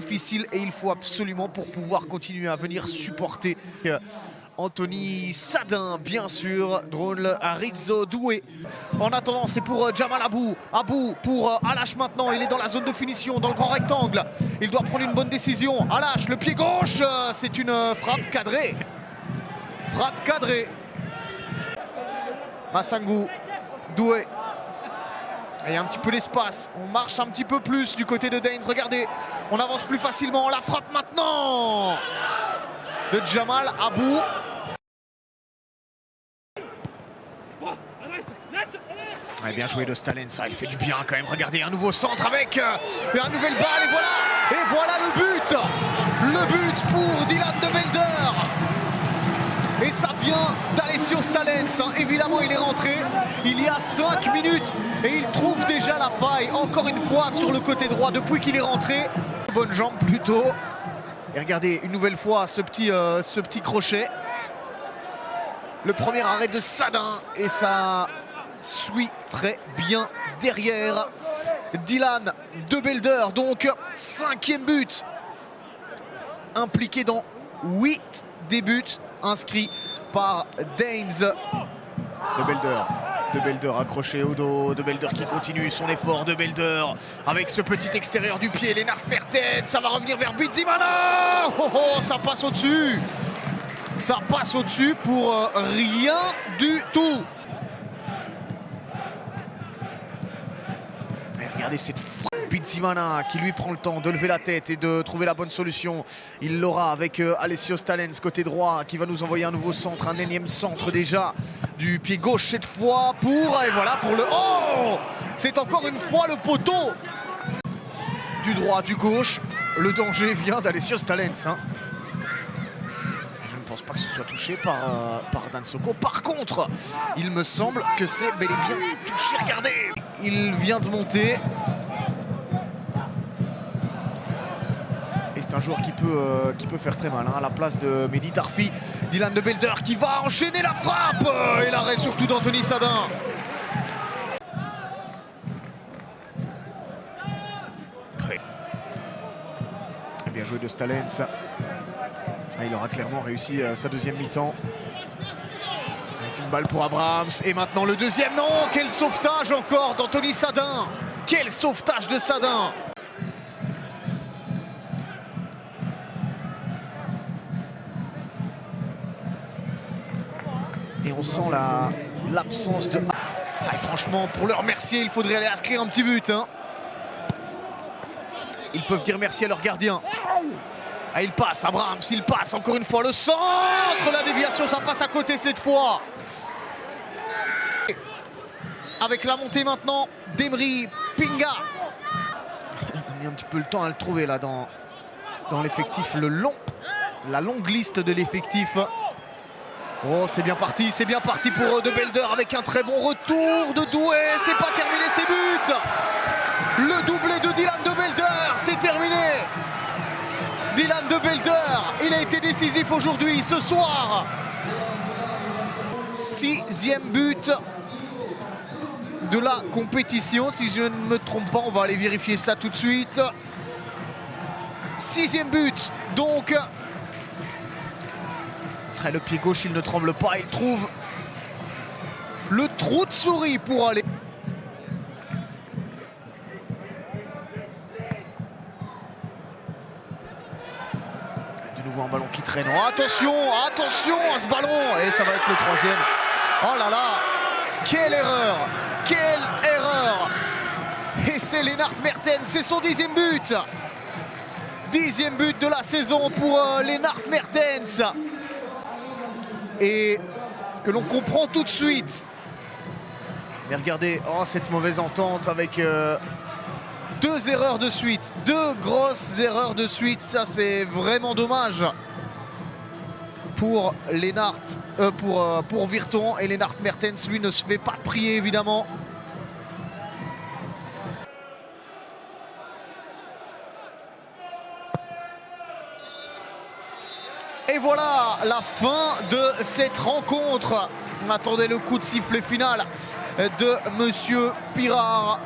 difficile et il faut absolument pour pouvoir continuer à venir supporter Anthony Sadin, bien sûr, drone Rizzo Doué. En attendant, c'est pour Jamal Abou. Abou pour Alash maintenant, il est dans la zone de finition, dans le grand rectangle. Il doit prendre une bonne décision. Alash, le pied gauche, c'est une frappe cadrée. Frappe cadrée. Massangou, Doué. Il y a un petit peu d'espace, on marche un petit peu plus du côté de Daines. Regardez, on avance plus facilement, la frappe maintenant de Jamal Abou. Ouais, bien joué de Stalen, ça il fait du bien quand même. Regardez, un nouveau centre avec une nouvelle balle et voilà le but. Le but pour Dylan de Belder. Et ça vient d'Alessio Stalens. Évidemment, il est rentré il y a 5 minutes et il trouve déjà la faille. Encore une fois sur le côté droit depuis qu'il est rentré. Bonne jambe plutôt. Et regardez, une nouvelle fois, ce petit crochet. Le premier arrêt de Sadin et ça suit très bien derrière. Dylan de Belder, donc 5e but. Impliqué dans 8 des buts inscrits par Daines. De Belder accroché au dos, de Belder qui continue son effort, de Belder avec ce petit extérieur du pied, Lennart Mertens, ça va revenir vers Bizimana. Oh, ça passe au-dessus. Ça passe au-dessus pour rien du tout. Et regardez cette Bizimana qui lui prend le temps de lever la tête et de trouver la bonne solution. Il l'aura avec Alessio Stalens côté droit qui va nous envoyer un nouveau centre, un énième centre déjà du pied gauche cette fois pour... Et voilà pour le... Oh, c'est encore une fois le poteau du droit, du gauche. Le danger vient d'Alessio Stalens. Hein. Je ne pense pas que ce soit touché par Dansoko. Par contre, il me semble que c'est bel et bien touché. Regardez, il vient de monter. Et c'est un joueur qui peut faire très mal hein, à la place de Mehdi Tarfi. Dylan de Belder qui va enchaîner la frappe. Et l'arrêt surtout d'Anthony Sadin. Bien joué de Stalens. Il aura clairement réussi sa deuxième mi-temps. Avec une balle pour Abrahams. Et maintenant le deuxième. Non, quel sauvetage encore d'Anthony Sadin. Quel sauvetage de Sadin. Et on sent l'absence de... Ah, franchement, pour le remercier, il faudrait aller inscrire un petit but. Hein. Ils peuvent dire merci à leur gardien. Ah, il passe, Abrahams, il passe encore une fois. Le centre, la déviation, ça passe à côté cette fois. Avec la montée maintenant d'Emery Pinga. Il a mis un petit peu le temps à le trouver là dans l'effectif, la longue liste de l'effectif. Oh, c'est bien parti pour De Belder avec un très bon retour de Doué. C'est pas terminé ses buts. Le doublé de Dylan de Belder, c'est terminé. Dylan de Belder, il a été décisif aujourd'hui, ce soir. 6e but de la compétition, si je ne me trompe pas, on va aller vérifier ça tout de suite. 6e but, donc... Le pied gauche, il ne tremble pas, il trouve le trou de souris pour aller. De nouveau un ballon qui traîne. Oh, attention à ce ballon. Et ça va être le 3e. Oh là là, quelle erreur. Quelle erreur. Et c'est Lennart Mertens, c'est son 10e but. 10e but de la saison pour Lennart Mertens. Et que l'on comprend tout de suite. Mais regardez, oh, cette mauvaise entente avec 2 erreurs de suite, 2 grosses erreurs de suite. Ça, c'est vraiment dommage pour Lennart, pour Virton. Et Lennart Mertens, lui, ne se fait pas prier, évidemment. Et voilà la fin de cette rencontre. On attendait le coup de sifflet final de Monsieur Pirard.